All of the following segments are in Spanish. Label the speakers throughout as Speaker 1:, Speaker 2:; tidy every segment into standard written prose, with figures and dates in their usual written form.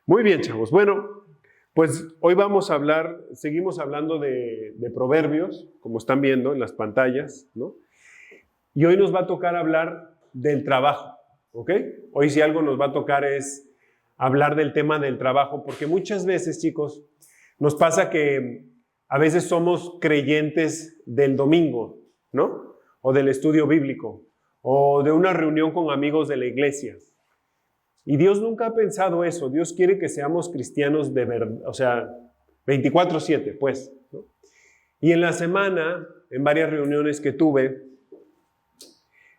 Speaker 1: Muy bien, chavos. Bueno, pues hoy vamos a hablar, seguimos hablando de proverbios, como están viendo en las pantallas, ¿no? Y hoy nos va a tocar hablar del trabajo, ¿ok? Hoy si algo nos va a tocar es hablar del tema del trabajo, porque muchas veces, chicos, nos pasa que a veces somos creyentes del domingo, ¿no? O del estudio bíblico, o de una reunión con amigos de la iglesia. Y Dios nunca ha pensado eso. Dios quiere que seamos cristianos de verdad, o sea, 24/7, pues, ¿no? Y en la semana, en varias reuniones que tuve,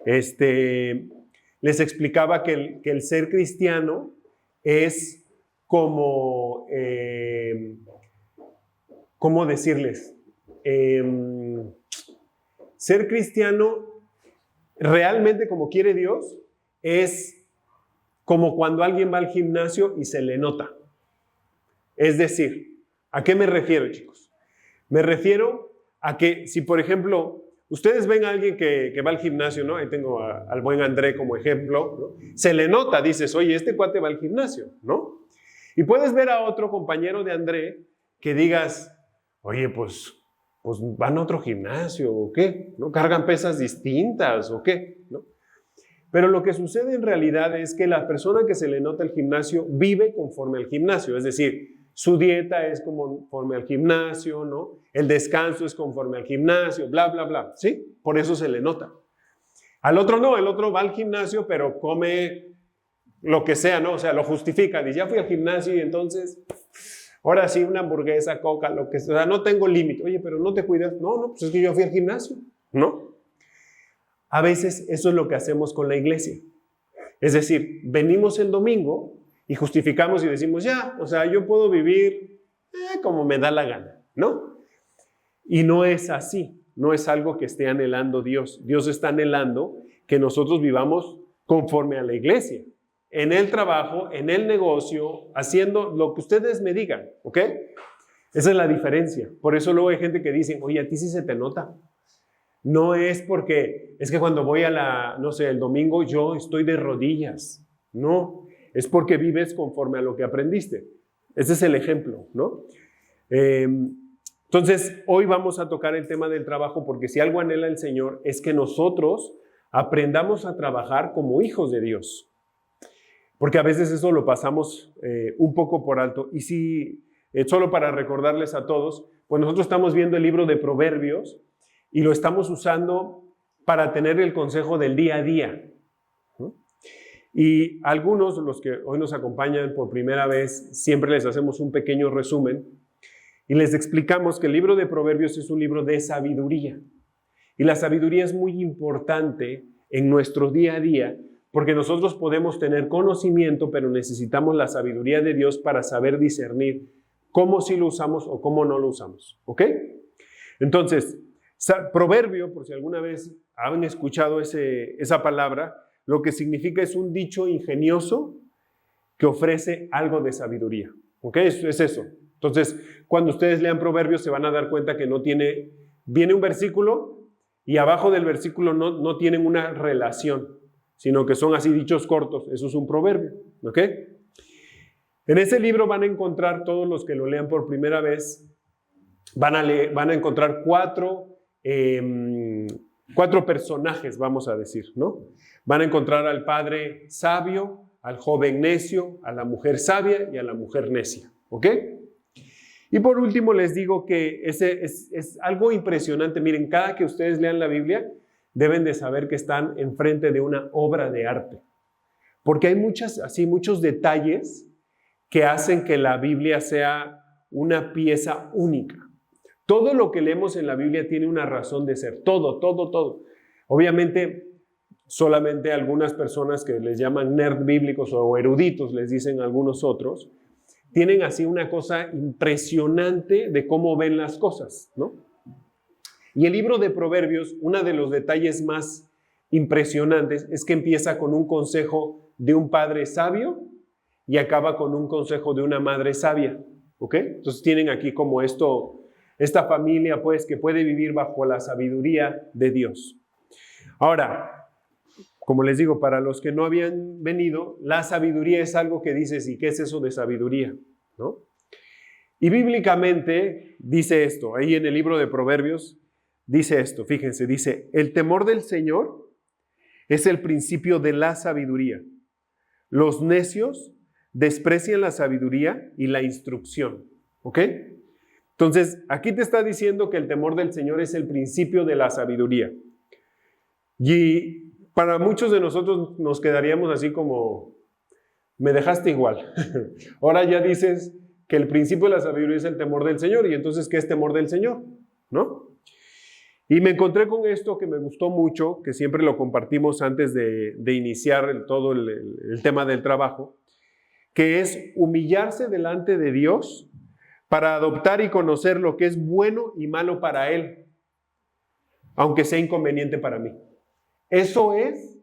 Speaker 1: les explicaba que el ser cristiano es como, ¿cómo decirles? Ser cristiano realmente como quiere Dios es como cuando alguien va al gimnasio y se le nota. Es decir, ¿a qué me refiero, chicos? Me refiero a que si, por ejemplo, ustedes ven a alguien que va al gimnasio, ¿no? Ahí tengo al buen André como ejemplo, ¿no? Se le nota, dices, oye, este cuate va al gimnasio, ¿no? Y puedes ver a otro compañero de André que digas, oye, pues van a otro gimnasio, ¿o qué? ¿No? ¿Cargan pesas distintas, o qué? ¿No? Pero lo que sucede en realidad es que la persona que se le nota el gimnasio vive conforme al gimnasio, es decir, su dieta es conforme al gimnasio, ¿no? El descanso es conforme al gimnasio, bla, bla, bla, ¿sí? Por eso se le nota. Al otro no, el otro va al gimnasio, pero come lo que sea, ¿no? O sea, lo justifica, dice, ya fui al gimnasio y entonces, ahora sí, una hamburguesa, coca, lo que sea, o sea, no tengo límite. Oye, pero no te cuidas. No, pues es que yo fui al gimnasio, ¿no? A veces eso es lo que hacemos con la iglesia. Es decir, venimos el domingo y justificamos y decimos, ya, o sea, yo puedo vivir como me da la gana, ¿no? Y no es así, no es algo que esté anhelando Dios. Dios está anhelando que nosotros vivamos conforme a la iglesia, en el trabajo, en el negocio, haciendo lo que ustedes me digan, ¿ok? Esa es la diferencia. Por eso luego hay gente que dice, oye, a ti sí se te nota. No es porque, es que cuando voy no sé, el domingo yo estoy de rodillas. No, es porque vives conforme a lo que aprendiste. Ese es el ejemplo, ¿no? Entonces, hoy vamos a tocar el tema del trabajo porque si algo anhela el Señor es que nosotros aprendamos a trabajar como hijos de Dios. Porque a veces eso lo pasamos un poco por alto. Y si, solo para recordarles a todos, pues nosotros estamos viendo el libro de Proverbios y lo estamos usando para tener el consejo del día a día, ¿no? Y algunos, los que hoy nos acompañan por primera vez, siempre les hacemos un pequeño resumen y les explicamos que el libro de Proverbios es un libro de sabiduría. Y la sabiduría es muy importante en nuestro día a día porque nosotros podemos tener conocimiento, pero necesitamos la sabiduría de Dios para saber discernir cómo sí lo usamos o cómo no lo usamos, ¿ok? Entonces, proverbio, por si alguna vez han escuchado esa palabra, lo que significa es un dicho ingenioso que ofrece algo de sabiduría. ¿Ok? Es eso. Entonces, cuando ustedes lean proverbios se van a dar cuenta que viene un versículo y abajo del versículo no tienen una relación, sino que son así dichos cortos. Eso es un proverbio. ¿Ok? En ese libro van a encontrar, todos los que lo lean por primera vez, van a encontrar cuatro personajes, vamos a decir, ¿no? Van a encontrar al padre sabio, al joven necio, a la mujer sabia y a la mujer necia, ¿ok? Y por último les digo que es algo impresionante. Miren, cada que ustedes lean la Biblia, deben de saber que están enfrente de una obra de arte. Porque hay muchos detalles que hacen que la Biblia sea una pieza única. Todo lo que leemos en la Biblia tiene una razón de ser. Todo, todo, todo. Obviamente, solamente algunas personas que les llaman nerd bíblicos o eruditos, les dicen algunos otros, tienen así una cosa impresionante de cómo ven las cosas, ¿no? Y el libro de Proverbios, uno de los detalles más impresionantes es que empieza con un consejo de un padre sabio y acaba con un consejo de una madre sabia, ¿ok? Entonces tienen aquí como esta familia, pues, que puede vivir bajo la sabiduría de Dios. Ahora, como les digo, para los que no habían venido, la sabiduría es algo que dices, ¿y qué es eso de sabiduría? ¿No? Y bíblicamente dice esto, ahí en el libro de Proverbios dice esto, fíjense, dice, el temor del Señor es el principio de la sabiduría. Los necios desprecian la sabiduría y la instrucción, ¿ok? Entonces, aquí te está diciendo que el temor del Señor es el principio de la sabiduría. Y para muchos de nosotros nos quedaríamos así como, me dejaste igual. Ahora ya dices que el principio de la sabiduría es el temor del Señor, y entonces, ¿qué es temor del Señor? ¿No? Y me encontré con esto que me gustó mucho, que siempre lo compartimos antes de iniciar todo el tema del trabajo, que es humillarse delante de Dios para adoptar y conocer lo que es bueno y malo para Él, aunque sea inconveniente para mí. Eso es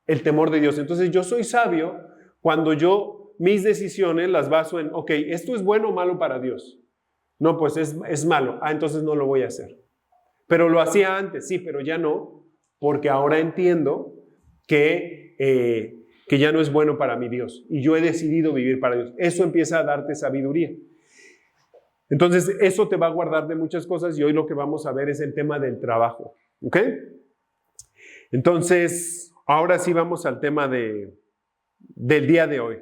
Speaker 1: el temor de Dios. Entonces yo soy sabio cuando yo mis decisiones las baso en, ok, ¿esto es bueno o malo para Dios? No, pues es malo. Entonces no lo voy a hacer. Pero lo hacía antes, sí, pero ya no, porque ahora entiendo que ya no es bueno para mi Dios y yo he decidido vivir para Dios. Eso empieza a darte sabiduría. Entonces, eso te va a guardar de muchas cosas, y hoy lo que vamos a ver es el tema del trabajo, ¿ok? Entonces, ahora sí vamos al tema del día de hoy.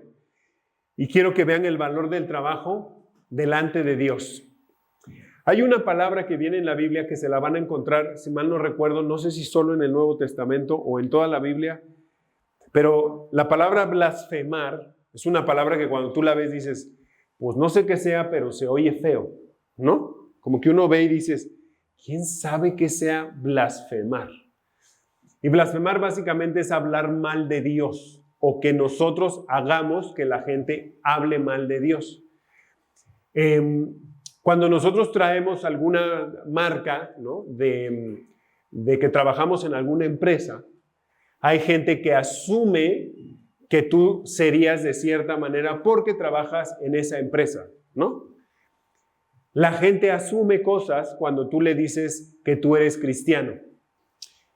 Speaker 1: Y quiero que vean el valor del trabajo delante de Dios. Hay una palabra que viene en la Biblia que se la van a encontrar, si mal no recuerdo, no sé si solo en el Nuevo Testamento o en toda la Biblia, pero la palabra blasfemar es una palabra que cuando tú la ves dices, pues no sé qué sea, pero se oye feo, ¿no? Como que uno ve y dices, ¿quién sabe qué sea blasfemar? Y blasfemar básicamente es hablar mal de Dios, o que nosotros hagamos que la gente hable mal de Dios. Cuando nosotros traemos alguna marca, ¿no? de que trabajamos en alguna empresa, hay gente que asume que tú serías de cierta manera porque trabajas en esa empresa, ¿no? La gente asume cosas cuando tú le dices que tú eres cristiano.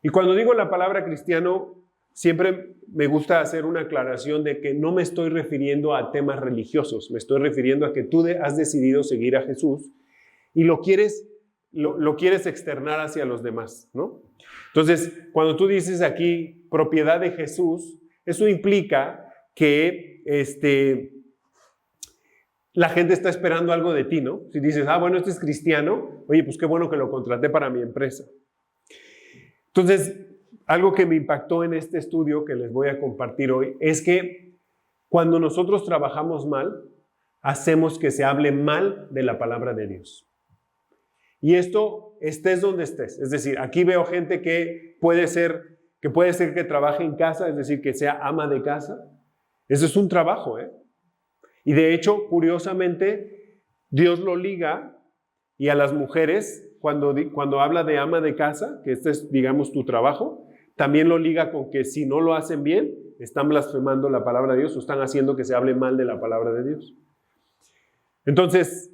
Speaker 1: Y cuando digo la palabra cristiano, siempre me gusta hacer una aclaración de que no me estoy refiriendo a temas religiosos, me estoy refiriendo a que tú has decidido seguir a Jesús y lo quieres externar hacia los demás, ¿no? Entonces, cuando tú dices aquí propiedad de Jesús, eso implica que la gente está esperando algo de ti, ¿no? Si dices, bueno, este es cristiano, oye, pues qué bueno que lo contraté para mi empresa. Entonces, algo que me impactó en este estudio que les voy a compartir hoy es que cuando nosotros trabajamos mal, hacemos que se hable mal de la palabra de Dios. Y esto, estés donde estés. Es decir, aquí veo gente que puede ser que trabaje en casa, es decir, que sea ama de casa. Eso es un trabajo, ¿eh? Y de hecho, curiosamente, Dios lo liga, y a las mujeres, cuando habla de ama de casa, que este es, digamos, tu trabajo, también lo liga con que si no lo hacen bien, están blasfemando la palabra de Dios o están haciendo que se hable mal de la palabra de Dios. Entonces,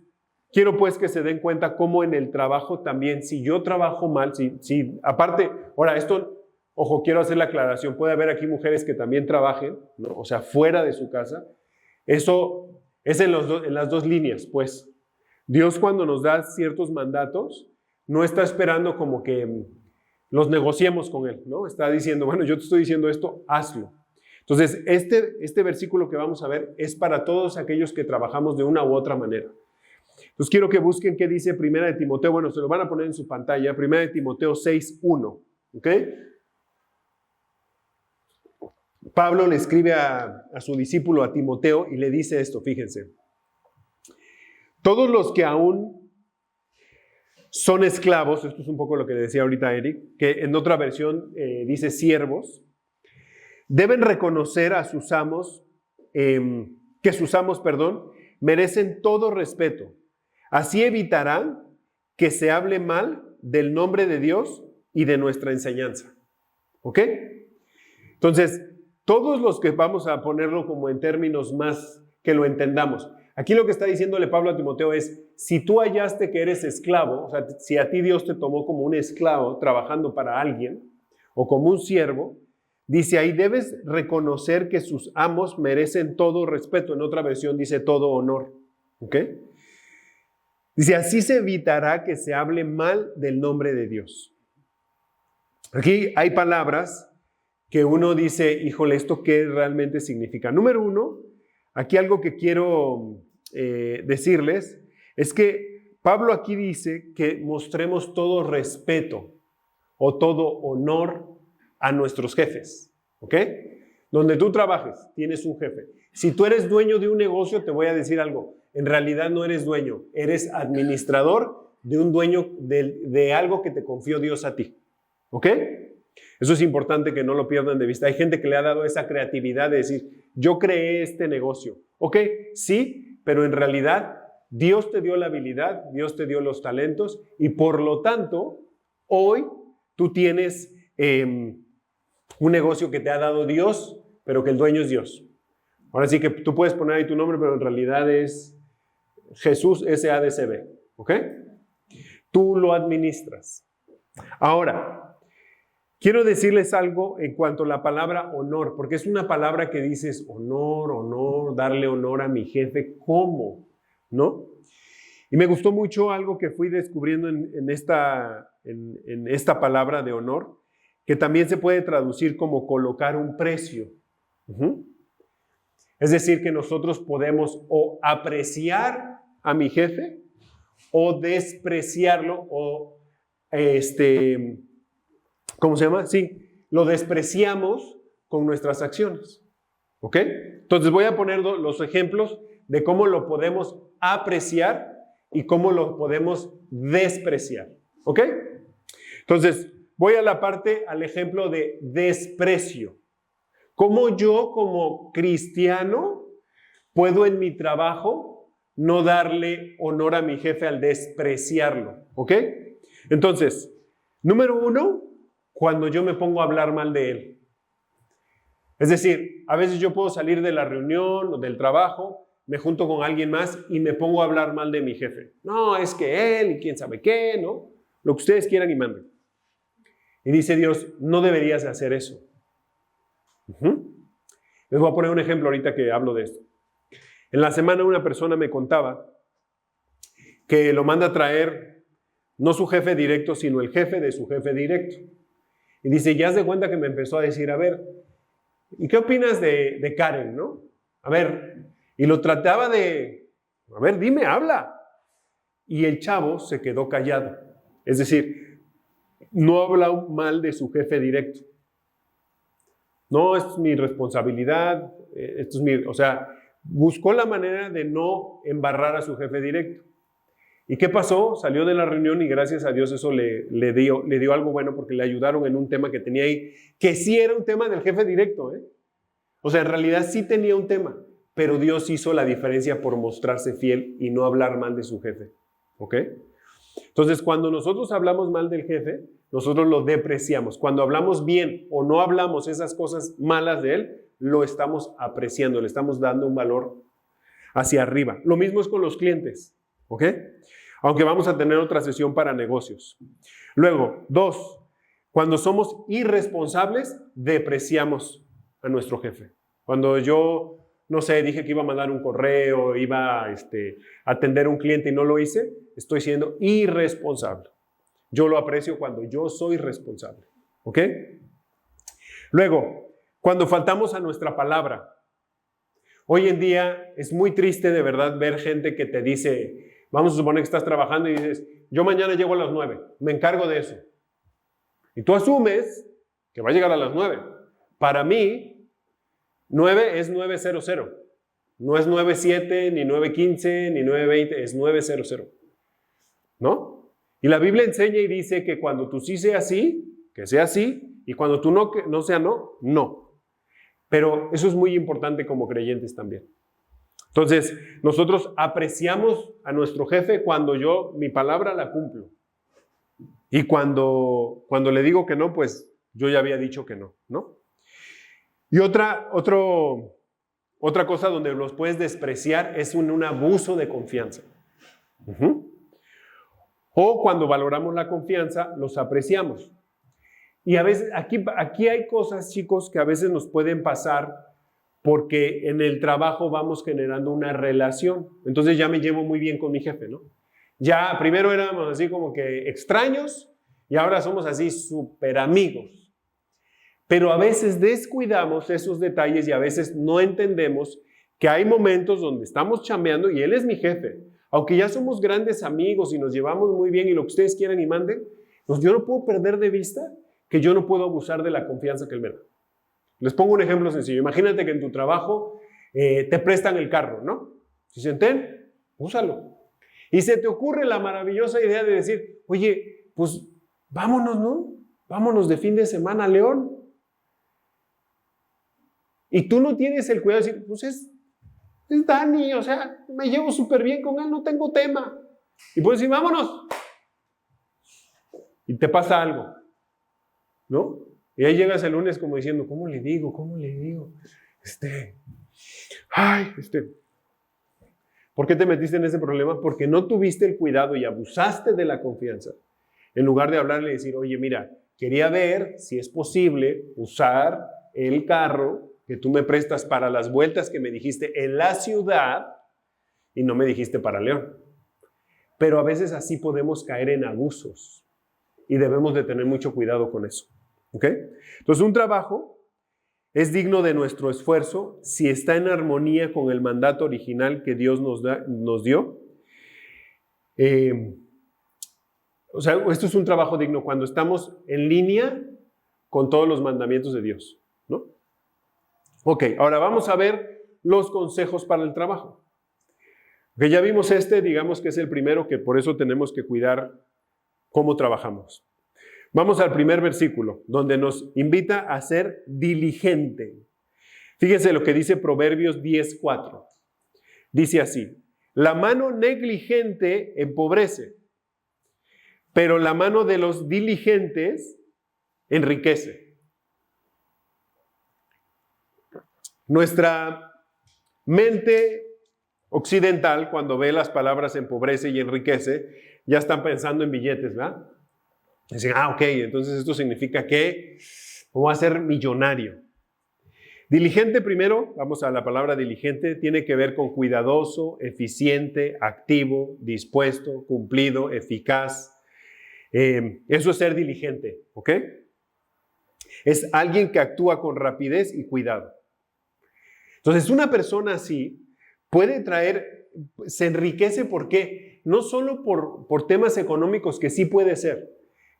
Speaker 1: quiero pues que se den cuenta cómo en el trabajo también, si yo trabajo mal, si aparte, ahora esto, ojo, quiero hacer la aclaración, puede haber aquí mujeres que también trabajen, ¿no? O sea, fuera de su casa. Eso es en las dos líneas, pues. Dios cuando nos da ciertos mandatos, no está esperando como que los negociemos con Él, ¿no? Está diciendo, bueno, yo te estoy diciendo esto, hazlo. Entonces, este versículo que vamos a ver es para todos aquellos que trabajamos de una u otra manera. Entonces, quiero que busquen qué dice 1 de Timoteo. Bueno, se lo van a poner en su pantalla. 1 de Timoteo 6:1. ¿Ok? Pablo le escribe a su discípulo, a Timoteo, y le dice esto, fíjense. Todos los que aún son esclavos, esto es un poco lo que le decía ahorita Eric, que en otra versión dice siervos, deben reconocer a sus amos, que sus amos, merecen todo respeto. Así evitarán que se hable mal del nombre de Dios y de nuestra enseñanza. ¿Ok? Entonces, todos los que vamos a ponerlo como en términos más que lo entendamos. Aquí lo que está diciéndole Pablo a Timoteo es, si tú hallaste que eres esclavo, o sea, si a ti Dios te tomó como un esclavo trabajando para alguien, o como un siervo, dice ahí, debes reconocer que sus amos merecen todo respeto. En otra versión dice todo honor. ¿Ok? Dice, así se evitará que se hable mal del nombre de Dios. Aquí hay palabras que uno dice, híjole, ¿esto qué realmente significa? Número uno, aquí algo que quiero decirles es que Pablo aquí dice que mostremos todo respeto o todo honor a nuestros jefes, ¿ok? Donde tú trabajes, tienes un jefe. Si tú eres dueño de un negocio, te voy a decir algo. En realidad no eres dueño, eres administrador de un dueño de algo que te confió Dios a ti, ¿ok? Eso es importante que no lo pierdan de vista. Hay gente que le ha dado esa creatividad de decir, yo creé este negocio. ¿Ok? Sí, pero en realidad Dios te dio la habilidad, Dios te dio los talentos y por lo tanto, hoy tú tienes un negocio que te ha dado Dios, pero que el dueño es Dios. Ahora sí que tú puedes poner ahí tu nombre, pero en realidad es Jesús SADCB. ¿Ok? Tú lo administras. Ahora, quiero decirles algo en cuanto a la palabra honor, porque es una palabra que dices, honor, darle honor a mi jefe, ¿cómo? ¿No? Y me gustó mucho algo que fui descubriendo en esta palabra de honor, que también se puede traducir como colocar un precio. Es decir, que nosotros podemos o apreciar a mi jefe o despreciarlo o ¿cómo se llama? Sí, lo despreciamos con nuestras acciones. ¿Ok? Entonces voy a poner los ejemplos de cómo lo podemos apreciar y cómo lo podemos despreciar. ¿Ok? Entonces voy a al ejemplo de desprecio. ¿Cómo yo como cristiano puedo en mi trabajo no darle honor a mi jefe al despreciarlo? ¿Ok? Entonces, número uno, cuando yo me pongo a hablar mal de él. Es decir, a veces yo puedo salir de la reunión o del trabajo, me junto con alguien más y me pongo a hablar mal de mi jefe. No, es que él y quién sabe qué, ¿no? Lo que ustedes quieran y manden. Y dice Dios, no deberías hacer eso. Les voy a poner un ejemplo ahorita que hablo de esto. En la semana una persona me contaba que lo manda a traer no su jefe directo, sino el jefe de su jefe directo. Y dice, ya se cuenta que me empezó a decir, a ver, ¿y qué opinas de Karen, no? A ver, y lo trataba de, a ver, dime, habla. Y el chavo se quedó callado. Es decir, no habla mal de su jefe directo. No, esto es mi responsabilidad, esto es mi, o sea, buscó la manera de no embarrar a su jefe directo. ¿Y qué pasó? Salió de la reunión y gracias a Dios eso le dio algo bueno porque le ayudaron en un tema que tenía ahí, que sí era un tema del jefe directo, ¿eh? O sea, en realidad sí tenía un tema, pero Dios hizo la diferencia por mostrarse fiel y no hablar mal de su jefe, ¿ok? Entonces, cuando nosotros hablamos mal del jefe, nosotros lo depreciamos. Cuando hablamos bien o no hablamos esas cosas malas de él, lo estamos apreciando, le estamos dando un valor hacia arriba. Lo mismo es con los clientes, ¿ok? Aunque vamos a tener otra sesión para negocios. Luego, 2, cuando somos irresponsables, depreciamos a nuestro jefe. Cuando yo, no sé, dije que iba a mandar un correo, iba a atender a un cliente y no lo hice, estoy siendo irresponsable. Yo lo aprecio cuando yo soy responsable, ¿ok? Luego, cuando faltamos a nuestra palabra. Hoy en día es muy triste de verdad ver gente que te dice, vamos a suponer que estás trabajando y dices, yo mañana llego a las 9, me encargo de eso. Y tú asumes que va a llegar a las 9. Para mí, 9 es 9:00. No es 9:07, ni 9:15, ni 9:20, es 9:00. ¿No? Y la Biblia enseña y dice que cuando tú sí sea sí, que sea sí, y cuando tú no, que no sea no, no. Pero eso es muy importante como creyentes también. Entonces, nosotros apreciamos a nuestro jefe cuando yo mi palabra la cumplo. Y cuando le digo que no, pues yo ya había dicho que no, ¿no? Y otra cosa donde los puedes despreciar es un abuso de confianza. O cuando valoramos la confianza, los apreciamos. Y a veces, aquí hay cosas, chicos, que a veces nos pueden pasar porque en el trabajo vamos generando una relación. Entonces ya me llevo muy bien con mi jefe, ¿no? Ya primero éramos así como que extraños y ahora somos así súper amigos. Pero a veces descuidamos esos detalles y a veces no entendemos que hay momentos donde estamos chambeando y él es mi jefe. Aunque ya somos grandes amigos y nos llevamos muy bien y lo que ustedes quieran y manden, pues yo no puedo perder de vista que yo no puedo abusar de la confianza que él me da. Les pongo un ejemplo sencillo. Imagínate que en tu trabajo te prestan el carro, ¿no? Si se enten, úsalo. Y se te ocurre la maravillosa idea de decir, oye, pues vámonos, ¿no? Vámonos de fin de semana a León. Y tú no tienes el cuidado de decir, pues es Dani, o sea, me llevo súper bien con él, no tengo tema. Y puedes decir, vámonos. Y te pasa algo, ¿no? Y ahí llegas el lunes como diciendo, ¿cómo le digo? ¿Cómo le digo? ¿Por qué te metiste en ese problema? Porque no tuviste el cuidado y abusaste de la confianza. En lugar de hablarle y decir, oye, mira, quería ver si es posible usar el carro que tú me prestas para las vueltas que me dijiste en la ciudad y no me dijiste para León. Pero a veces así podemos caer en abusos y debemos de tener mucho cuidado con eso. ¿Ok? Entonces, un trabajo es digno de nuestro esfuerzo si está en armonía con el mandato original que Dios nos dio. O sea, esto es un trabajo digno cuando estamos en línea con todos los mandamientos de Dios, ¿no? Ok, ahora vamos a ver los consejos para el trabajo. Que ya vimos digamos que es el primero, que por eso tenemos que cuidar cómo trabajamos. Vamos al primer versículo, donde nos invita a ser diligente. Fíjense lo que dice Proverbios 10:4. Dice así, la mano negligente empobrece, pero la mano de los diligentes enriquece. Nuestra mente occidental, cuando ve las palabras empobrece y enriquece, ya están pensando en billetes, ¿verdad? Dicen, ok, entonces esto significa que voy a ser millonario. Diligente primero, vamos a la palabra diligente, tiene que ver con cuidadoso, eficiente, activo, dispuesto, cumplido, eficaz. Eso es ser diligente, ¿ok? Es alguien que actúa con rapidez y cuidado. Entonces, una persona así puede se enriquece, ¿por qué? No solo por temas económicos, que sí puede ser,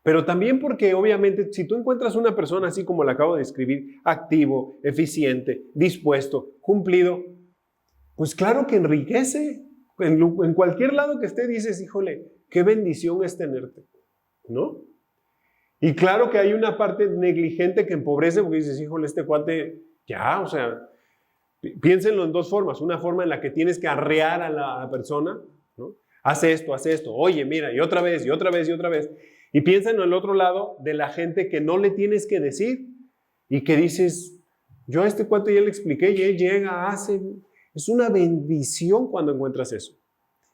Speaker 1: pero también porque obviamente si tú encuentras una persona así como la acabo de describir, activo, eficiente, dispuesto, cumplido, pues claro que enriquece. En cualquier lado que esté dices, híjole, qué bendición es tenerte, ¿no? Y claro que hay una parte negligente que empobrece porque dices, híjole, este cuate, ya, o sea, piénsenlo en dos formas. Una forma en la que tienes que arrear a la persona, ¿no? Haz esto, oye, mira, y otra vez, y otra vez, y otra vez. Y piensa en el otro lado de la gente que no le tienes que decir y que dices, yo a este cuate ya le expliqué y él llega, hace. Es una bendición cuando encuentras eso.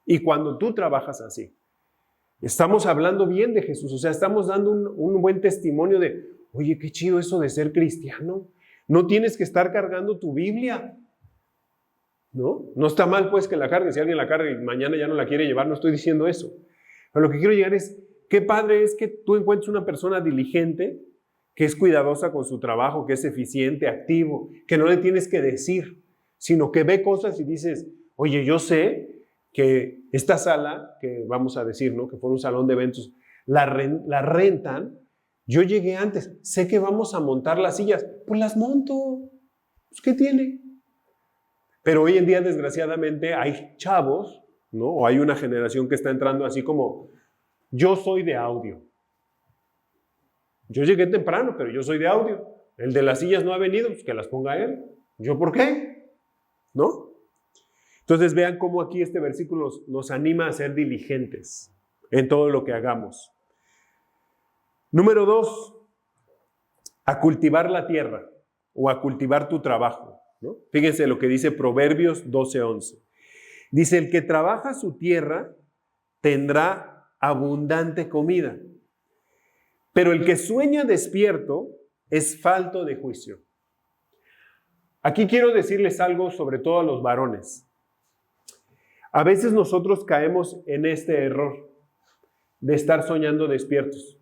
Speaker 1: Y cuando tú trabajas así. Estamos hablando bien de Jesús, o sea, estamos dando un buen testimonio de, oye, qué chido eso de ser cristiano. No tienes que estar cargando tu Biblia, ¿no? No está mal pues que la cargue, si alguien la carga y mañana ya no la quiere llevar, no estoy diciendo eso. Pero lo que quiero llegar es, qué padre es que tú encuentres una persona diligente, que es cuidadosa con su trabajo, que es eficiente, activo, que no le tienes que decir, sino que ve cosas y dices, oye, yo sé que esta sala, que vamos a decir, ¿no? Que fue un salón de eventos, la rentan. Yo llegué antes, sé que vamos a montar las sillas, pues las monto, pues ¿qué tiene? Pero hoy en día, desgraciadamente, hay chavos, ¿no? O hay una generación que está entrando así como, yo soy de audio. Yo llegué temprano, pero yo soy de audio. El de las sillas no ha venido, pues que las ponga él. ¿Yo por qué? ¿No? Entonces vean cómo aquí este versículo nos anima a ser diligentes en todo lo que hagamos. Número 2, a cultivar la tierra o a cultivar tu trabajo, ¿no? Fíjense lo que dice Proverbios 12:11. Dice, el que trabaja su tierra tendrá abundante comida, Pero el que sueña despierto es falto de juicio. Aquí quiero decirles algo sobre todo a los varones. A veces nosotros caemos en este error de estar soñando despiertos.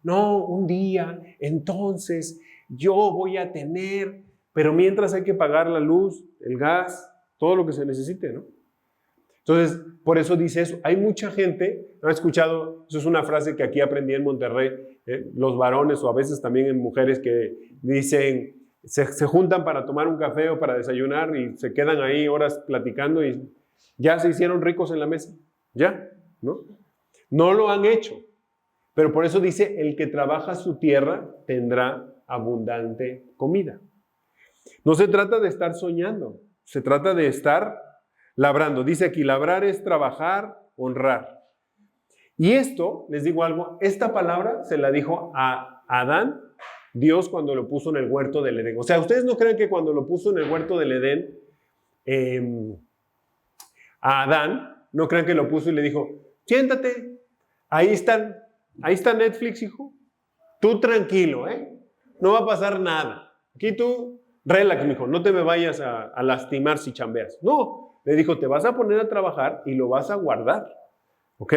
Speaker 1: No, un día, entonces yo voy a tener, pero mientras hay que pagar la luz, el gas, todo lo que se necesite, ¿no? Entonces, por eso dice eso. Hay mucha gente, ¿no ha escuchado? Eso es una frase que aquí aprendí en Monterrey, los varones o a veces también en mujeres que dicen, se juntan para tomar un café o para desayunar y se quedan ahí horas platicando y ya se hicieron ricos en la mesa. Ya, ¿no? No lo han hecho. Pero por eso dice, el que trabaja su tierra tendrá abundante comida. No se trata de estar soñando, se trata de estar labrando. Dice aquí, labrar es trabajar, honrar. Y esto, les digo algo, esta palabra se la dijo a Adán, Dios cuando lo puso en el huerto del Edén. O sea, ¿ustedes no creen que cuando lo puso en el huerto del Edén, a Adán, no creen que lo puso y le dijo, siéntate, ahí está Netflix, hijo, tú tranquilo, no va a pasar nada. Aquí tú, relax, mijo, no te me vayas a lastimar si chambeas. No, le dijo, te vas a poner a trabajar y lo vas a guardar, ¿ok?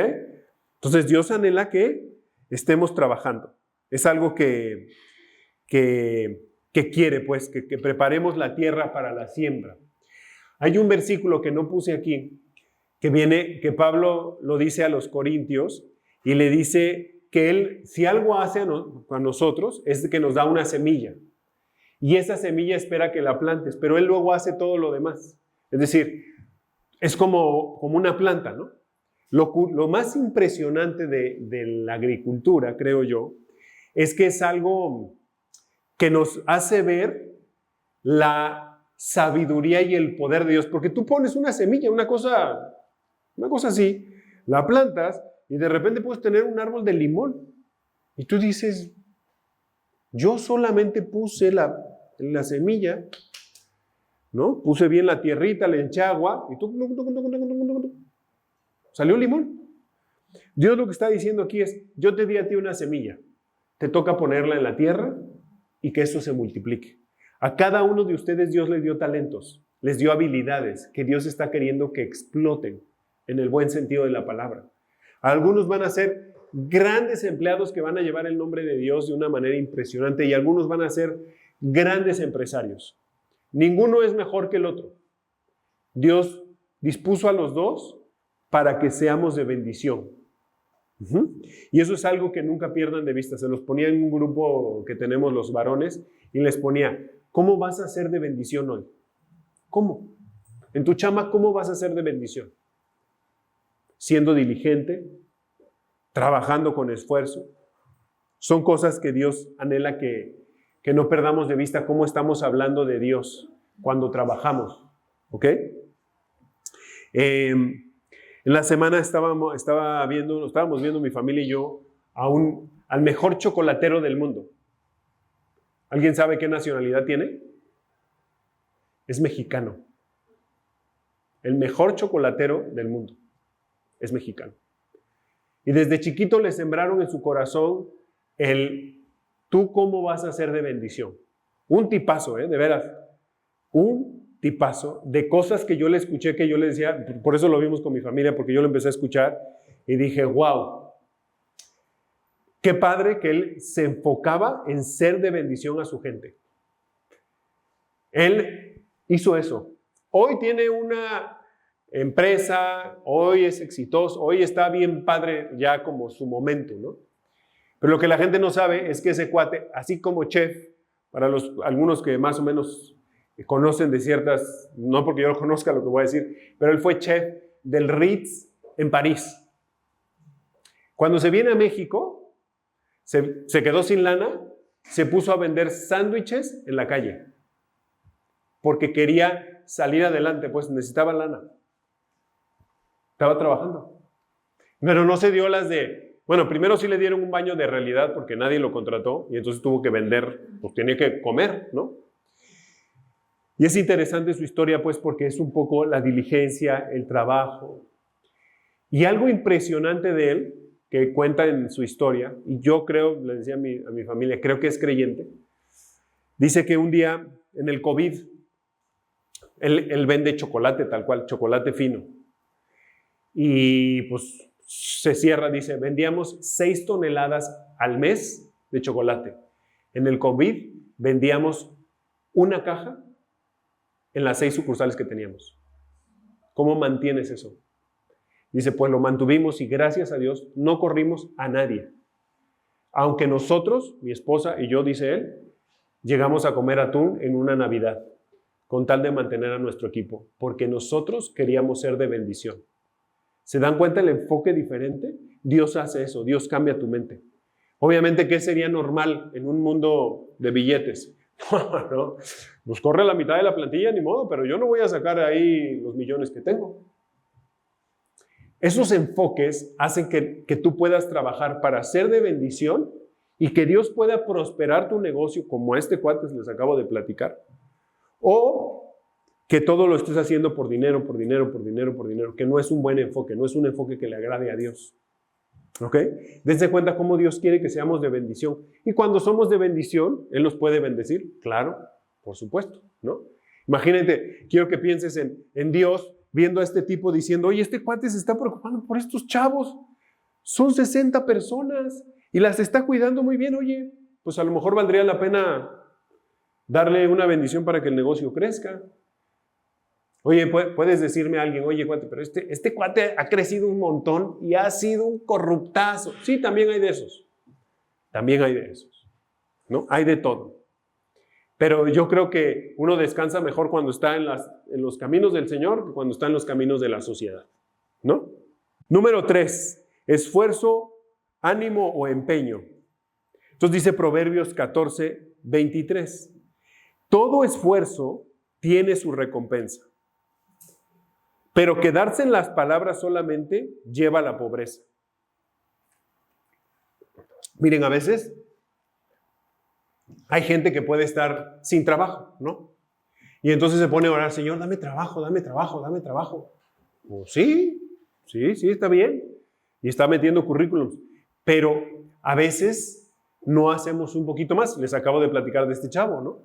Speaker 1: Entonces Dios anhela que estemos trabajando. Es algo que quiere, pues, que preparemos la tierra para la siembra. Hay un versículo que no puse aquí, que Pablo lo dice a los corintios y le dice que él, si algo hace a nosotros, es que nos da una semilla. Y esa semilla espera que la plantes, pero él luego hace todo lo demás. Es decir, es como una planta, ¿no? Lo más impresionante de la agricultura, creo yo, es que es algo que nos hace ver la sabiduría y el poder de Dios. Porque tú pones una semilla, una cosa así, la plantas y de repente puedes tener un árbol de limón. Y tú dices, yo solamente puse la semilla, ¿no? Puse bien la tierrita, le eché agua y salió limón. Dios lo que está diciendo aquí es, yo te di a ti una semilla, te toca ponerla en la tierra y que eso se multiplique. A cada uno de ustedes Dios les dio talentos, les dio habilidades que Dios está queriendo que exploten en el buen sentido de la palabra. Algunos van a ser grandes empleados que van a llevar el nombre de Dios de una manera impresionante y algunos van a ser grandes empresarios. Ninguno es mejor que el otro. Dios dispuso a los dos para que seamos de bendición. Y eso es algo que nunca pierdan de vista. Se los ponía en un grupo que tenemos los varones y les ponía, ¿cómo vas a ser de bendición hoy? ¿Cómo? En tu chamba, ¿cómo vas a ser de bendición? Siendo diligente, trabajando con esfuerzo. Son cosas que Dios anhela que no perdamos de vista cómo estamos hablando de Dios cuando trabajamos. ¿Ok? En la semana estábamos viendo mi familia y yo al mejor chocolatero del mundo. ¿Alguien sabe qué nacionalidad tiene? Es mexicano. El mejor chocolatero del mundo es mexicano. Y desde chiquito le sembraron en su corazón tú cómo vas a ser de bendición. Un tipazo, de veras. Un tipazo de cosas que yo le escuché, que yo le decía, por eso lo vimos con mi familia, porque yo lo empecé a escuchar y dije, wow, qué padre que él se enfocaba en ser de bendición a su gente. Él hizo eso. Hoy tiene una empresa, hoy es exitoso, hoy está bien padre ya como su momento, ¿no? Pero lo que la gente no sabe es que ese cuate, así como chef, para algunos que más o menos conocen de ciertas, no porque yo lo conozca lo que voy a decir, pero él fue chef del Ritz en París. Cuando se viene a México, se quedó sin lana, se puso a vender sándwiches en la calle, porque quería salir adelante, pues necesitaba lana. Estaba trabajando. Pero no se dio las de, bueno, primero sí le dieron un baño de realidad porque nadie lo contrató y entonces tuvo que vender, pues tenía que comer, ¿no? Y es interesante su historia, pues, porque es un poco la diligencia, el trabajo. Y algo impresionante de él que cuenta en su historia, y yo creo, le decía a mi familia, creo que es creyente. Dice que un día en el COVID, él vende chocolate tal cual, chocolate fino. Y pues se cierra, dice, vendíamos 6 toneladas al mes de chocolate. En el COVID vendíamos una caja en las 6 sucursales que teníamos. ¿Cómo mantienes eso? Dice, pues lo mantuvimos y gracias a Dios no corrimos a nadie. Aunque nosotros, mi esposa y yo, dice él, llegamos a comer atún en una Navidad, con tal de mantener a nuestro equipo, porque nosotros queríamos ser de bendición. ¿Se dan cuenta el enfoque diferente? Dios hace eso, Dios cambia tu mente. Obviamente, ¿qué sería normal en un mundo de billetes? No, pues corre la mitad de la plantilla, ni modo, pero yo no voy a sacar ahí los millones que tengo. Esos enfoques hacen que tú puedas trabajar para ser de bendición y que Dios pueda prosperar tu negocio, como a este cuate les acabo de platicar. O que todo lo estés haciendo por dinero, que no es un buen enfoque, no es un enfoque que le agrade a Dios. ¿Ok? Dense cuenta cómo Dios quiere que seamos de bendición. Y cuando somos de bendición, Él nos puede bendecir. Claro, por supuesto, ¿no? Imagínate, quiero que pienses en Dios viendo a este tipo diciendo, oye, este cuate se está preocupando por estos chavos. Son 60 personas y las está cuidando muy bien. Oye, pues a lo mejor valdría la pena darle una bendición para que el negocio crezca. Oye, puedes decirme a alguien, oye, cuate, pero este cuate ha crecido un montón y ha sido un corruptazo. Sí, también hay de esos. También hay de esos. ¿No? Hay de todo. Pero yo creo que uno descansa mejor cuando está en los caminos del Señor que cuando está en los caminos de la sociedad. ¿No? Número 3, esfuerzo, ánimo o empeño. Entonces dice Proverbios 14:23. Todo esfuerzo tiene su recompensa, pero quedarse en las palabras solamente lleva a la pobreza. Miren, a veces hay gente que puede estar sin trabajo, ¿no? Y entonces se pone a orar, Señor, dame trabajo, dame trabajo, dame trabajo. Pues sí, está bien. Y está metiendo currículums. Pero a veces no hacemos un poquito más. Les acabo de platicar de este chavo, ¿no?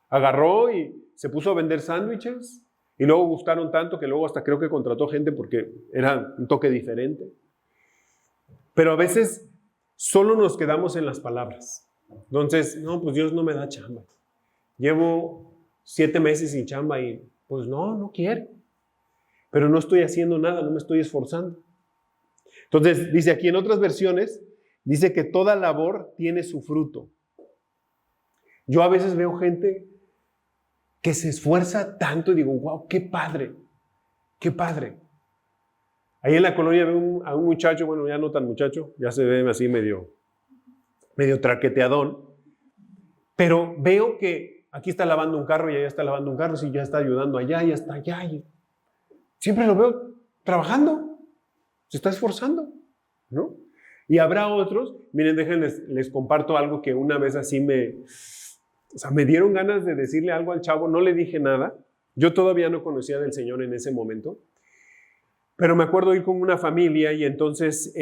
Speaker 1: Agarró y se puso a vender sándwiches y luego gustaron tanto que luego hasta creo que contrató gente porque era un toque diferente. Pero a veces solo nos quedamos en las palabras. Entonces, no, pues Dios no me da chamba. Llevo 7 meses sin chamba y pues no quiere. Pero no estoy haciendo nada, no me estoy esforzando. Entonces, dice aquí en otras versiones, dice que toda labor tiene su fruto. Yo a veces veo gente que se esfuerza tanto y digo, wow, qué padre, qué padre. Ahí en la colonia veo a un muchacho, bueno, ya no tan muchacho, ya se ve así medio traqueteadón, pero veo que aquí está lavando un carro y allá está lavando un carro, sí, ya está ayudando allá, ya está allá. Y siempre lo veo trabajando, se está esforzando, ¿no? Y habrá otros, miren, les comparto algo que una vez así me dieron ganas de decirle algo al chavo, no le dije nada, yo todavía no conocía del Señor en ese momento, pero me acuerdo ir con una familia y entonces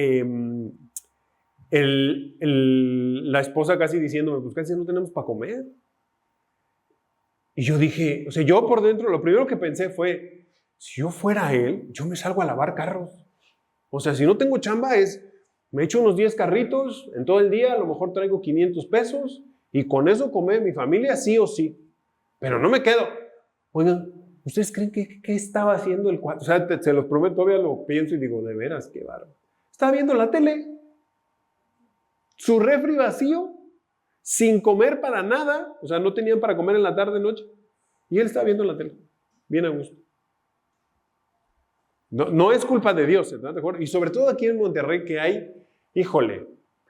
Speaker 1: la esposa casi diciéndome, pues casi no tenemos para comer. Y yo dije, o sea, yo por dentro, lo primero que pensé fue, si yo fuera él, yo me salgo a lavar carros. O sea, si no tengo chamba me echo unos 10 carritos en todo el día, a lo mejor traigo 500 pesos y con eso come mi familia sí o sí. Pero no me quedo. Oigan, ¿ustedes creen que estaba haciendo el cuate? O sea, se los prometo, todavía lo pienso y digo, de veras, qué bárbaro. Estaba viendo la tele. Su refri vacío, sin comer para nada. O sea, no tenían para comer en la tarde, noche. Y él estaba viendo la tele, bien a gusto. No es culpa de Dios, ¿estás de acuerdo? Y sobre todo aquí en Monterrey que hay, híjole,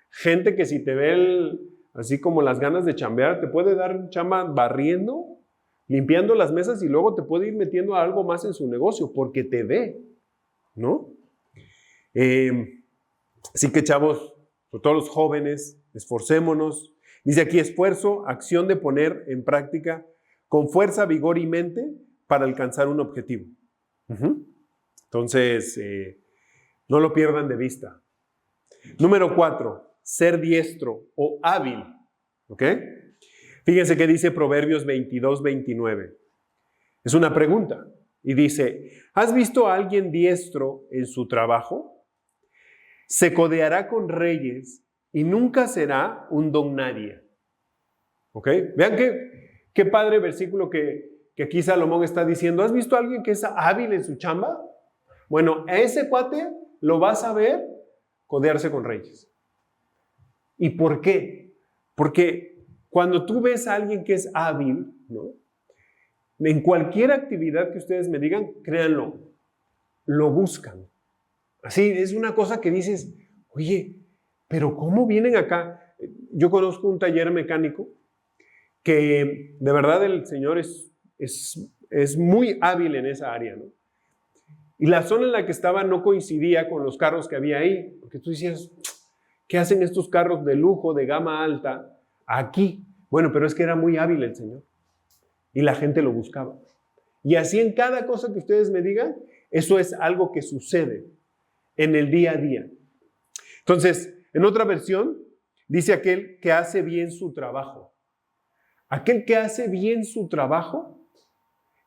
Speaker 1: gente que si te ve así como las ganas de chambear, te puede dar chamba barriendo, limpiando las mesas y luego te puede ir metiendo algo más en su negocio porque te ve, ¿no? Así que chavos, sobre todo los jóvenes, esforcémonos. Dice aquí esfuerzo, acción de poner en práctica con fuerza, vigor y mente para alcanzar un objetivo. Entonces, no lo pierdan de vista. Número 4, ser diestro o hábil. ¿Ok? Fíjense que dice Proverbios 22-29. Es una pregunta. Y dice, ¿has visto a alguien diestro en su trabajo? Se codeará con reyes y nunca será un don nadie. ¿Ok? Vean qué padre versículo que aquí Salomón está diciendo. ¿Has visto a alguien que es hábil en su chamba? Bueno, a ese cuate lo vas a ver codearse con reyes. ¿Y por qué? Porque cuando tú ves a alguien que es hábil, ¿no? En cualquier actividad que ustedes me digan, créanlo, lo buscan. Así, es una cosa que dices, oye, pero ¿cómo vienen acá? Yo conozco un taller mecánico que de verdad el señor es muy hábil en esa área, ¿no? Y la zona en la que estaba no coincidía con los carros que había ahí, porque tú decías, ¿qué hacen estos carros de lujo, de gama alta, aquí? Bueno, pero es que era muy hábil el señor y la gente lo buscaba. Y así en cada cosa que ustedes me digan, eso es algo que sucede en el día a día. Entonces, en otra versión, dice aquel que hace bien su trabajo. Aquel que hace bien su trabajo,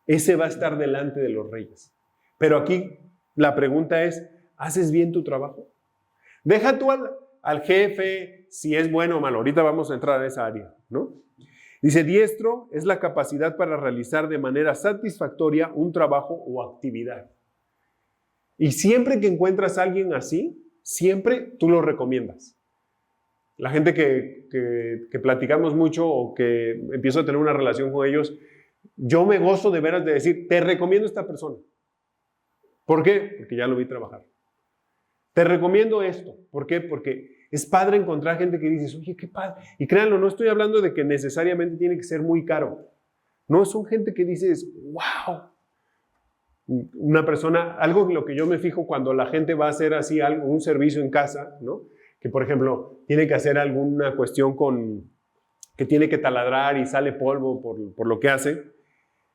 Speaker 1: ese va a estar delante de los reyes. Pero aquí la pregunta es, ¿haces bien tu trabajo? Deja tú al jefe si es bueno o malo. Ahorita vamos a entrar a esa área, ¿no? Dice, diestro es la capacidad para realizar de manera satisfactoria un trabajo o actividad. Y siempre que encuentras a alguien así, siempre tú lo recomiendas. La gente que platicamos mucho o que empiezo a tener una relación con ellos, yo me gozo de veras de decir, te recomiendo a esta persona. ¿Por qué? Porque ya lo vi trabajar. Te recomiendo esto. ¿Por qué? Porque es padre encontrar gente que dices, oye, qué padre. Y créanlo, no estoy hablando de que necesariamente tiene que ser muy caro. No, son gente que dices, wow. Una persona, algo en lo que yo me fijo cuando la gente va a hacer así algo, un servicio en casa, ¿no? Que por ejemplo, tiene que hacer alguna cuestión que tiene que taladrar y sale polvo por lo que hace.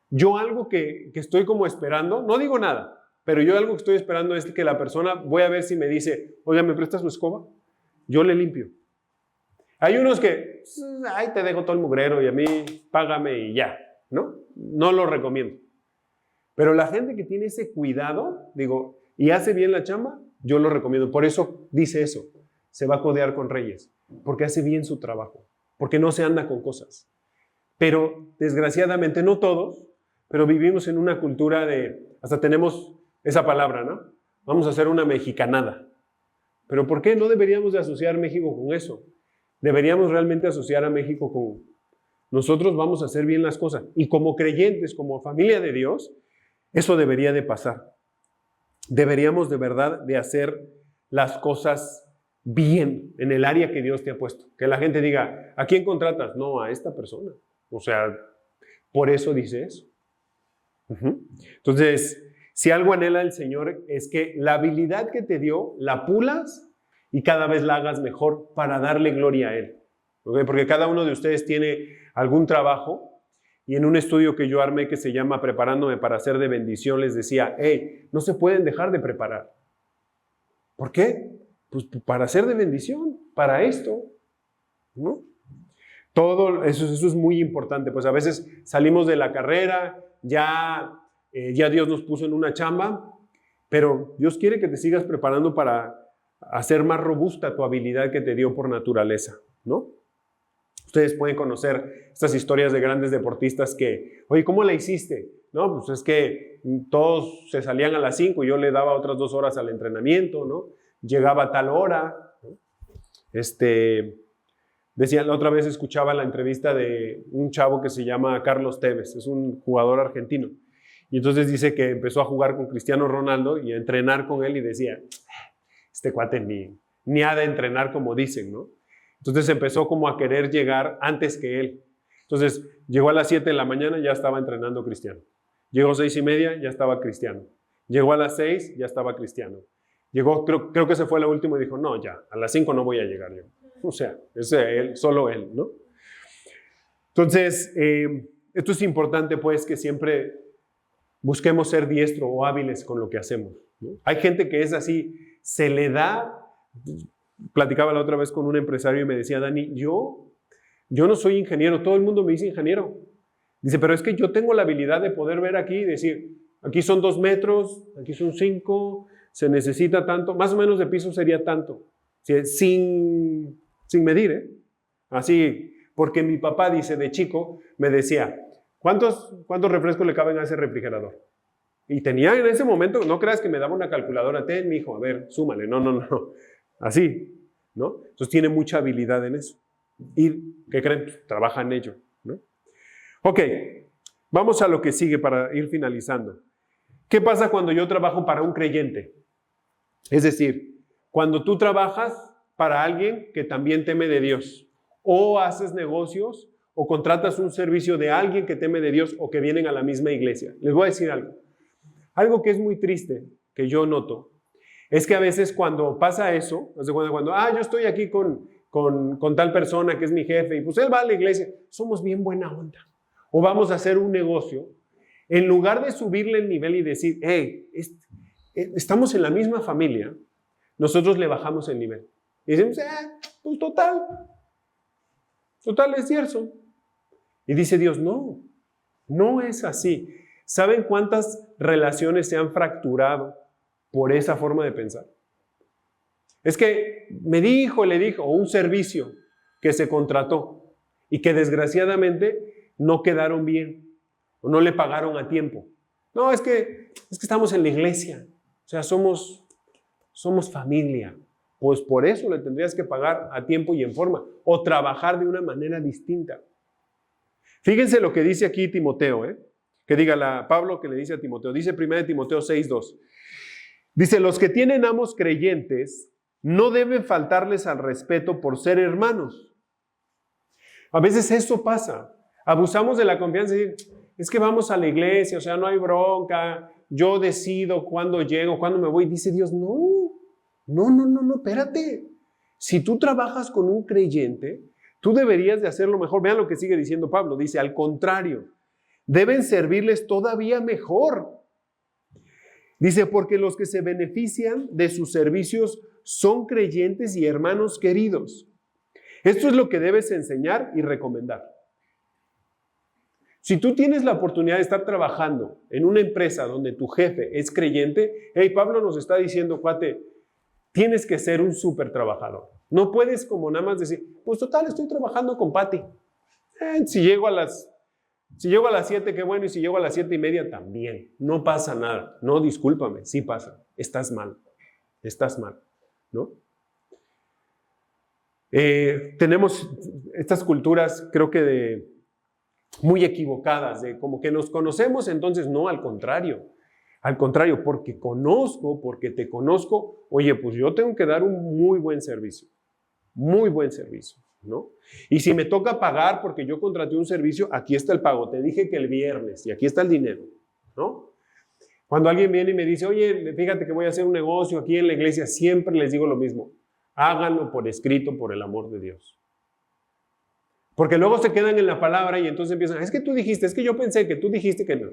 Speaker 1: Yo algo que estoy como esperando, no digo nada, pero yo algo que estoy esperando es que la persona, voy a ver si me dice, oiga, ¿me prestas su escoba? Yo le limpio. Hay unos que, ay, te dejo todo el mugrero y a mí págame y ya, ¿no? No lo recomiendo. Pero la gente que tiene ese cuidado, digo, y hace bien la chamba, yo lo recomiendo. Por eso dice eso, se va a codear con reyes, porque hace bien su trabajo, porque no se anda con cosas. Pero desgraciadamente no todos, pero vivimos en una cultura hasta tenemos esa palabra, ¿no? Vamos a hacer una mexicanada. ¿Pero por qué no deberíamos de asociar México con eso? Deberíamos realmente asociar a México con nosotros vamos a hacer bien las cosas. Y como creyentes, como familia de Dios, eso debería de pasar. Deberíamos de verdad de hacer las cosas bien en el área que Dios te ha puesto. Que la gente diga, ¿a quién contratas? No, a esta persona. O sea, por eso dice eso. Entonces, si algo anhela el Señor es que la habilidad que te dio, la pulas y cada vez la hagas mejor para darle gloria a Él. ¿Okay? Porque cada uno de ustedes tiene algún trabajo y en un estudio que yo armé que se llama Preparándome para ser de bendición, les decía, hey, no se pueden dejar de preparar. ¿Por qué? Pues para ser de bendición, para esto, ¿no? Todo eso es muy importante, pues a veces salimos de la carrera, ya Dios nos puso en una chamba, pero Dios quiere que te sigas preparando para hacer más robusta tu habilidad que te dio por naturaleza, ¿no? Ustedes pueden conocer estas historias de grandes deportistas que, oye, ¿cómo la hiciste? No, pues es que todos se salían a las 5 y yo le daba otras 2 horas al entrenamiento, ¿no? Llegaba a tal hora, ¿no? Decía, la otra vez escuchaba la entrevista de un chavo que se llama Carlos Tevez, es un jugador argentino. Y entonces dice que empezó a jugar con Cristiano Ronaldo y a entrenar con él y decía, este cuate ni ha de entrenar como dicen, ¿no? Entonces empezó como a querer llegar antes que él. Entonces llegó a las 7 de la mañana, ya estaba entrenando Cristiano. Llegó a 6:30, ya estaba Cristiano. Llegó a las 6, ya estaba Cristiano. Llegó, creo que se fue la última y dijo, no, ya, a las 5 no voy a llegar yo. O sea, es él, solo él, ¿no? Entonces, esto es importante, pues, que siempre busquemos ser diestro o hábiles con lo que hacemos, ¿no? Hay gente que es así, se le da, platicaba la otra vez con un empresario y me decía, Dani, yo no soy ingeniero, todo el mundo me dice ingeniero. Dice, pero es que yo tengo la habilidad de poder ver aquí y decir, aquí son 2 metros, aquí son 5, se necesita tanto, más o menos de piso sería tanto, sin medir, ¿eh? Así, porque mi papá, dice, de chico, me decía, ¿cuántos refrescos le caben a ese refrigerador? Y tenía en ese momento, no creas que me daba una calculadora, ten, mijo, a ver, súmale, no, así, ¿no? Entonces tiene mucha habilidad en eso. ¿Y qué creen? Pues, trabaja en ello, ¿no? Ok, vamos a lo que sigue para ir finalizando. ¿Qué pasa cuando yo trabajo para un creyente? Es decir, cuando tú trabajas para alguien que también teme de Dios, o haces negocios, o contratas un servicio de alguien que teme de Dios, o que vienen a la misma iglesia. Les voy a decir algo. Algo que es muy triste, que yo noto, es que a veces cuando pasa eso, cuando yo estoy aquí con tal persona que es mi jefe, y pues él va a la iglesia, somos bien buena onda. O vamos a hacer un negocio, en lugar de subirle el nivel y decir, hey, estamos en la misma familia, nosotros le bajamos el nivel. Y decimos, pues total es cierto. Y dice Dios, no es así. ¿Saben cuántas relaciones se han fracturado por esa forma de pensar? Es que le dijo, o un servicio que se contrató y que desgraciadamente no quedaron bien o no le pagaron a tiempo. No, es que estamos en la iglesia, o sea, somos familia. Pues por eso le tendrías que pagar a tiempo y en forma, o trabajar de una manera distinta. Fíjense lo que dice aquí Timoteo, que diga Pablo que le dice a Timoteo. Dice 1 Timoteo 6:2. Dice, los que tienen amos creyentes no deben faltarles al respeto por ser hermanos. A veces eso pasa. Abusamos de la confianza y es que vamos a la iglesia, o sea, no hay bronca, yo decido cuándo llego, cuándo me voy. Dice Dios, no, espérate. Si tú trabajas con un creyente, tú deberías de hacerlo mejor. Vean lo que sigue diciendo Pablo. Dice, al contrario, deben servirles todavía mejor. Dice, porque los que se benefician de sus servicios son creyentes y hermanos queridos. Esto es lo que debes enseñar y recomendar. Si tú tienes la oportunidad de estar trabajando en una empresa donde tu jefe es creyente, Pablo nos está diciendo, cuate, tienes que ser un súper trabajador. No puedes como nada más decir, pues total, estoy trabajando con Pati. Si llego a las 7, qué bueno, y si llego a las 7:30 también. No pasa nada. No, discúlpame, sí pasa. Estás mal, ¿no? Tenemos estas culturas, creo que muy equivocadas, de como que nos conocemos, entonces no, al contrario, porque te conozco, oye, pues yo tengo que dar un muy buen servicio, ¿no? Y si me toca pagar porque yo contraté un servicio, aquí está el pago, te dije que el viernes y aquí está el dinero, ¿no? Cuando alguien viene y me dice, oye, fíjate que voy a hacer un negocio aquí en la iglesia, siempre les digo lo mismo, háganlo por escrito por el amor de Dios. Porque luego se quedan en la palabra y entonces empiezan, es que tú dijiste, es que yo pensé que tú dijiste que no.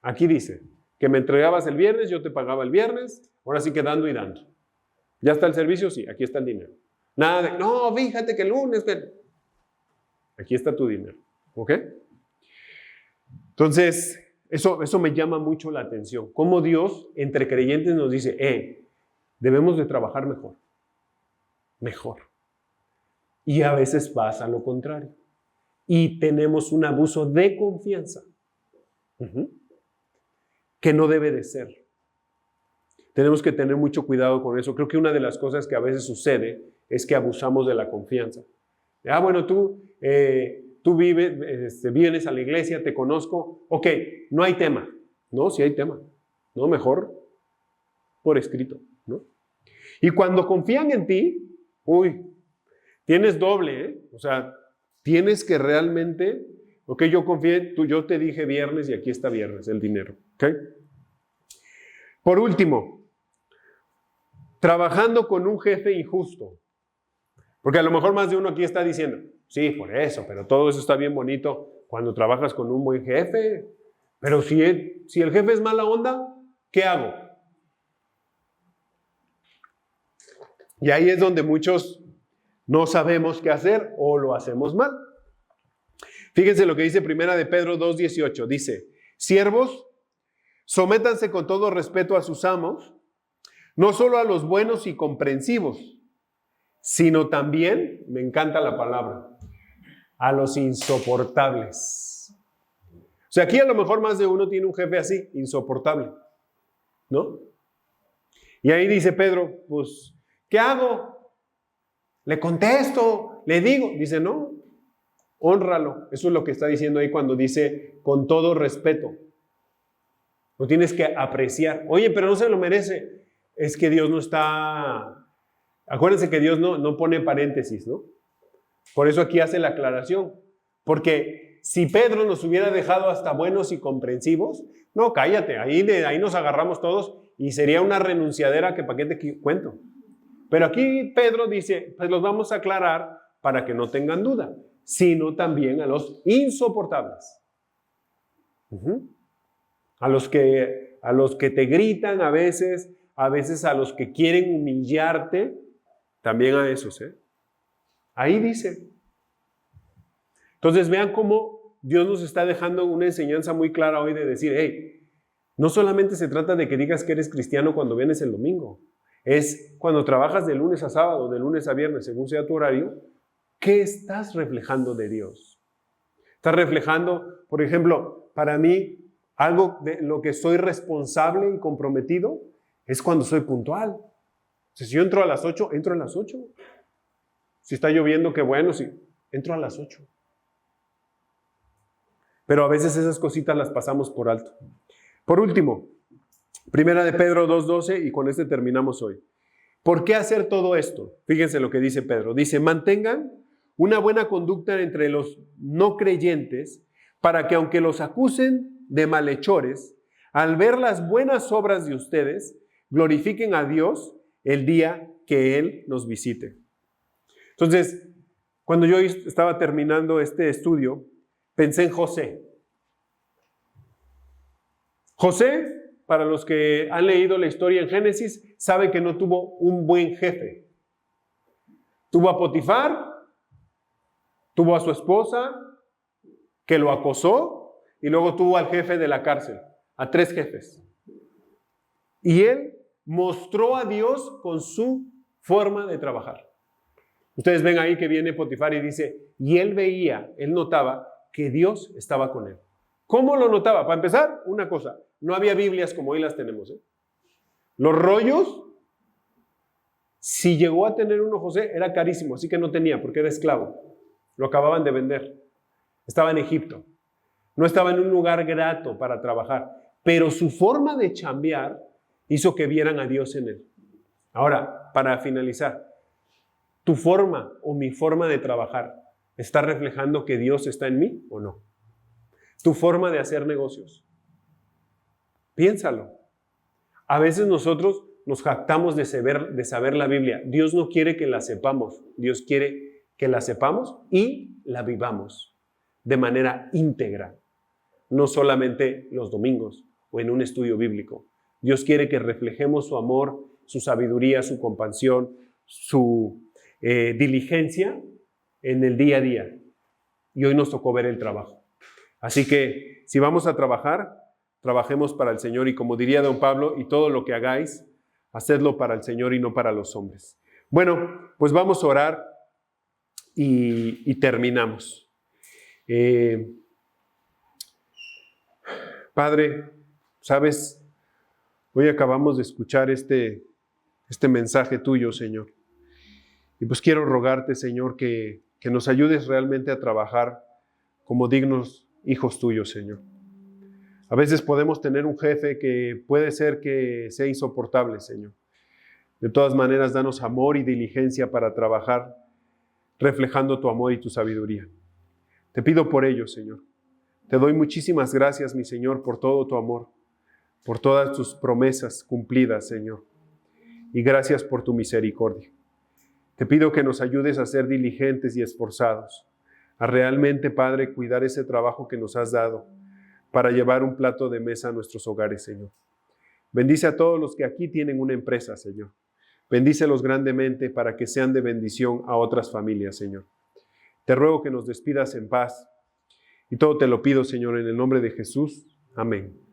Speaker 1: Aquí dice, que me entregabas el viernes, yo te pagaba el viernes, ahora sí que dando y dando. ¿Ya está el servicio? Sí, aquí está el dinero. Nada de, no, fíjate que el lunes, aquí está tu dinero, ¿ok? Entonces, eso me llama mucho la atención. Cómo Dios, entre creyentes, nos dice, debemos de trabajar mejor. Y a veces pasa lo contrario. Y tenemos un abuso de confianza, que no debe de ser. Tenemos que tener mucho cuidado con eso. Creo que una de las cosas que a veces sucede es que abusamos de la confianza. Bueno, tú vienes a la iglesia, te conozco, ok, no hay tema. No, sí hay tema. No, mejor por escrito, ¿no? Y cuando confían en ti, tienes doble, O sea, tienes que realmente, ok, yo confié, yo te dije viernes y aquí está viernes, el dinero, ok. Por último, trabajando con un jefe injusto. Porque a lo mejor más de uno aquí está diciendo, sí, por eso, pero todo eso está bien bonito cuando trabajas con un buen jefe. Pero si el jefe es mala onda, ¿qué hago? Y ahí es donde muchos no sabemos qué hacer o lo hacemos mal. Fíjense lo que dice Primera de Pedro 2:18. Dice, siervos, sométanse con todo respeto a sus amos, no solo a los buenos y comprensivos, sino también, me encanta la palabra, a los insoportables. O sea, aquí a lo mejor más de uno tiene un jefe así, insoportable, ¿no? Y ahí dice Pedro, pues, ¿qué hago? ¿Le contesto? ¿Le digo? Dice, no, hónralo. Eso es lo que está diciendo ahí cuando dice con todo respeto. Lo tienes que apreciar. Oye, pero no se lo merece. Es que Dios no está... Acuérdense que Dios no pone paréntesis, ¿no? Por eso aquí hace la aclaración. Porque si Pedro nos hubiera dejado hasta buenos y comprensivos, no, cállate, ahí nos agarramos todos y sería una renunciadera que para qué te cuento. Pero aquí Pedro dice, pues los vamos a aclarar para que no tengan duda, sino también a los insoportables. A los que te gritan a veces a los que quieren humillarte, también a esos, ¿eh? Ahí dice. Entonces vean cómo Dios nos está dejando una enseñanza muy clara hoy de decir, hey, no solamente se trata de que digas que eres cristiano cuando vienes el domingo, es cuando trabajas de lunes a sábado, de lunes a viernes, según sea tu horario, ¿qué estás reflejando de Dios? Estás reflejando, por ejemplo, para mí, algo de lo que soy responsable y comprometido es cuando soy puntual. O sea, si yo entro a las 8, entro a las 8. Si está lloviendo, qué bueno, sí, entro a las 8. Pero a veces esas cositas las pasamos por alto. Por último, Primera de Pedro 2:12, y con este terminamos hoy. ¿Por qué hacer todo esto? Fíjense lo que dice Pedro. Dice, mantengan una buena conducta entre los no creyentes para que aunque los acusen de malhechores, al ver las buenas obras de ustedes, glorifiquen a Dios el día que Él nos visite. Entonces, cuando yo estaba terminando este estudio, pensé en José. José, para los que han leído la historia en Génesis, sabe que no tuvo un buen jefe. Tuvo a Potifar, tuvo a su esposa, que lo acosó, y luego tuvo al jefe de la cárcel, a 3 jefes. Y él mostró a Dios con su forma de trabajar. Ustedes ven ahí que viene Potifar y dice, y él notaba que Dios estaba con él. ¿Cómo lo notaba? Para empezar, una cosa, no había Biblias como hoy las tenemos, ¿eh? Los rollos, si llegó a tener uno José, era carísimo, así que no tenía, porque era esclavo. Lo acababan de vender. Estaba en Egipto. No estaba en un lugar grato para trabajar, pero su forma de chambear hizo que vieran a Dios en él. Ahora, para finalizar, ¿tu forma o mi forma de trabajar está reflejando que Dios está en mí o no? Tu forma de hacer negocios. Piénsalo. A veces nosotros nos jactamos de saber la Biblia. Dios no quiere que la sepamos. Dios quiere que la sepamos y la vivamos de manera íntegra. No solamente los domingos o en un estudio bíblico. Dios quiere que reflejemos su amor, su sabiduría, su compasión, su diligencia en el día a día. Y hoy nos tocó ver el trabajo. Así que si vamos a trabajar, trabajemos para el Señor y como diría don Pablo, y todo lo que hagáis, hacedlo para el Señor y no para los hombres. Bueno, pues vamos a orar y terminamos. Padre, sabes, hoy acabamos de escuchar este mensaje tuyo, Señor. Y pues quiero rogarte, Señor, que nos ayudes realmente a trabajar como dignos hijos tuyos, Señor. A veces podemos tener un jefe que puede ser que sea insoportable, Señor. De todas maneras, danos amor y diligencia para trabajar reflejando tu amor y tu sabiduría. Te pido por ello, Señor. Te doy muchísimas gracias, mi Señor, por todo tu amor, por todas tus promesas cumplidas, Señor. Y gracias por tu misericordia. Te pido que nos ayudes a ser diligentes y esforzados, a realmente, Padre, cuidar ese trabajo que nos has dado para llevar un plato de mesa a nuestros hogares, Señor. Bendice a todos los que aquí tienen una empresa, Señor. Bendícelos grandemente para que sean de bendición a otras familias, Señor. Te ruego que nos despidas en paz. Y todo te lo pido, Señor, en el nombre de Jesús. Amén.